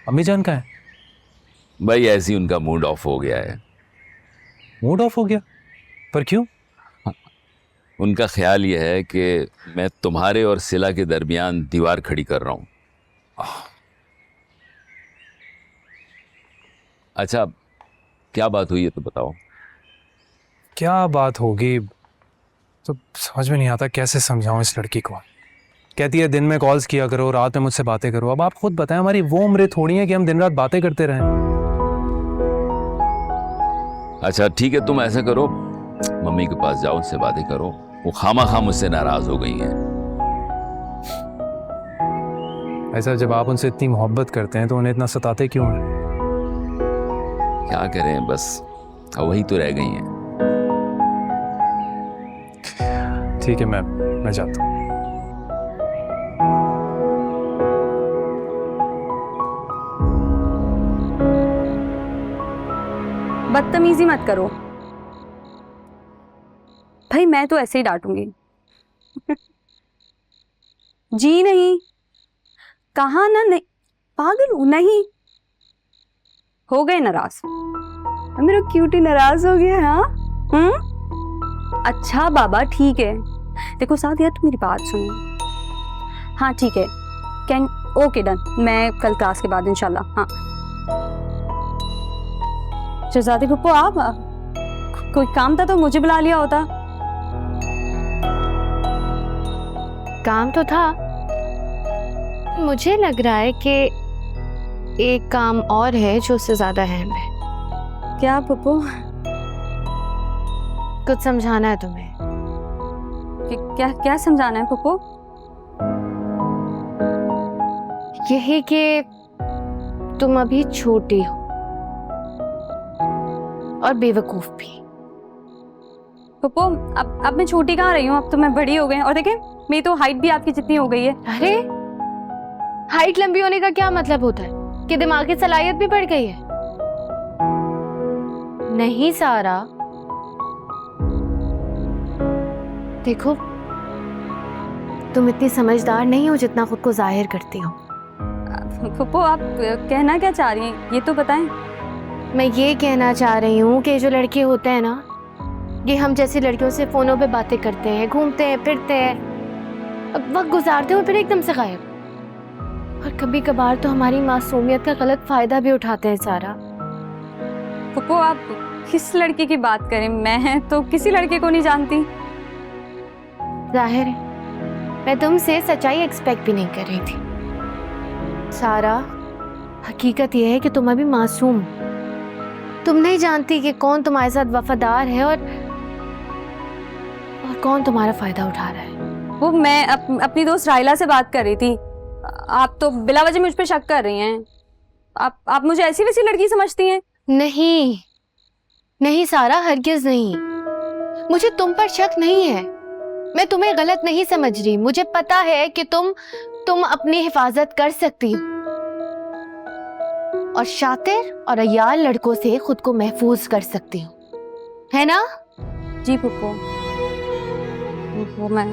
अम्मी जान का है? भाई ऐसे ही उनका मूड ऑफ हो गया है। मूड ऑफ हो गया? पर क्यों? उनका ख्याल यह है कि मैं तुम्हारे और सिला के दरमियान दीवार खड़ी कर रहा हूं। अच्छा, क्या बात हुई है तो बताओ। क्या बात होगी तो समझ में नहीं आता, कैसे समझाऊं इस लड़की को। कहती है दिन में कॉल्स किया करो, रात में मुझसे बातें करो। अब आप खुद बताएं, हमारी वो उम्र थोड़ी है कि हम दिन रात बातें करते रहें। अच्छा ठीक है, तुम ऐसा करो, मम्मी के पास जाओ, उनसे बातें करो। वो खामा खाम मुझसे नाराज हो गई हैं। ऐसा जब आप उनसे इतनी मोहब्बत करते हैं तो उन्हें इतना सताते क्यों हैं? क्या करें, बस वही तो रह गई हैं। ठीक है, मैं जाता हूँ। बदतमीजी मत करो भाई, मैं तो ऐसे ही डांटूंगी। जी नहीं, कहा ना, नहीं पागल हूं, नहीं। हो गए नाराज, मेरा क्यूटी नाराज हो गया। हाँ अच्छा बाबा ठीक है। देखो साथ यार, तुम मेरी बात सुनो। हाँ ठीक है, कैन ओके डन। मैं कल क्लास के बाद इंशाल्लाह। हाँ शहजादी पप्पू, आप कोई काम था तो मुझे बुला लिया होता। काम तो था, मुझे लग रहा है कि एक काम और है जो उससे ज्यादा अहम है। क्या पप्पू? कुछ समझाना है तुम्हें। क्या क्या समझाना है पप्पू? यही कि तुम अभी छोटी हो और बेवकूफ भी। पप्पू अब मैं छोटी कहाँ रही हूँ, अब तो मैं बड़ी हो गई। और देखें, मेरी तो हाइट भी आपकी जितनी हो गई है। अरे हाइट लंबी होने का क्या मतलब होता है? कि दिमाग की सलाहियत भी बढ़ गई है? नहीं सारा, देखो तुम इतनी समझदार नहीं हो जितना खुद को जाहिर करती हो। पप्पू आप कहना क्या चाह रही हैं, ये तो बताएं। मैं ये कहना चाह रही हूँ कि जो लड़के होते हैं ना, ये हम जैसी लड़कियों से फोनों पे बातें करते हैं, घूमते हैं, फिरते हैं, अब वक्त गुजारते हैं, फिर एकदम से गायब। और कभी कभार तो हमारी मासूमियत का गलत फायदा भी उठाते हैं सारा। पप्पू आप किस लड़के की बात करें, मैं तो किसी लड़के को नहीं जानती। जाहिर है मैं तुमसे सच्चाई एक्सपेक्ट भी नहीं कर रही थी सारा। हकीकत यह है कि तुम अभी मासूम, तुम नहीं जानती कि कौन तुम्हारे साथ वफादार है और कौन तुम्हारा फायदा उठा रहा है। वो मैं अपनी दोस्त राइला से बात कर रही थी। आप तो बिला वजह मुझ पे शक कर रही हैं। आप मुझे ऐसी वैसी लड़की समझती हैं? नहीं नहीं सारा, हरगिज नहीं। मुझे तुम पर शक नहीं है, मैं तुम्हें गलत नहीं समझ रही। मुझे पता है कि तुम अपनी हिफाजत कर सकती हो और शातिर और अय्याल लड़कों से खुद को महफूज कर सकती हो, है ना? जी पप्पू, वो मैं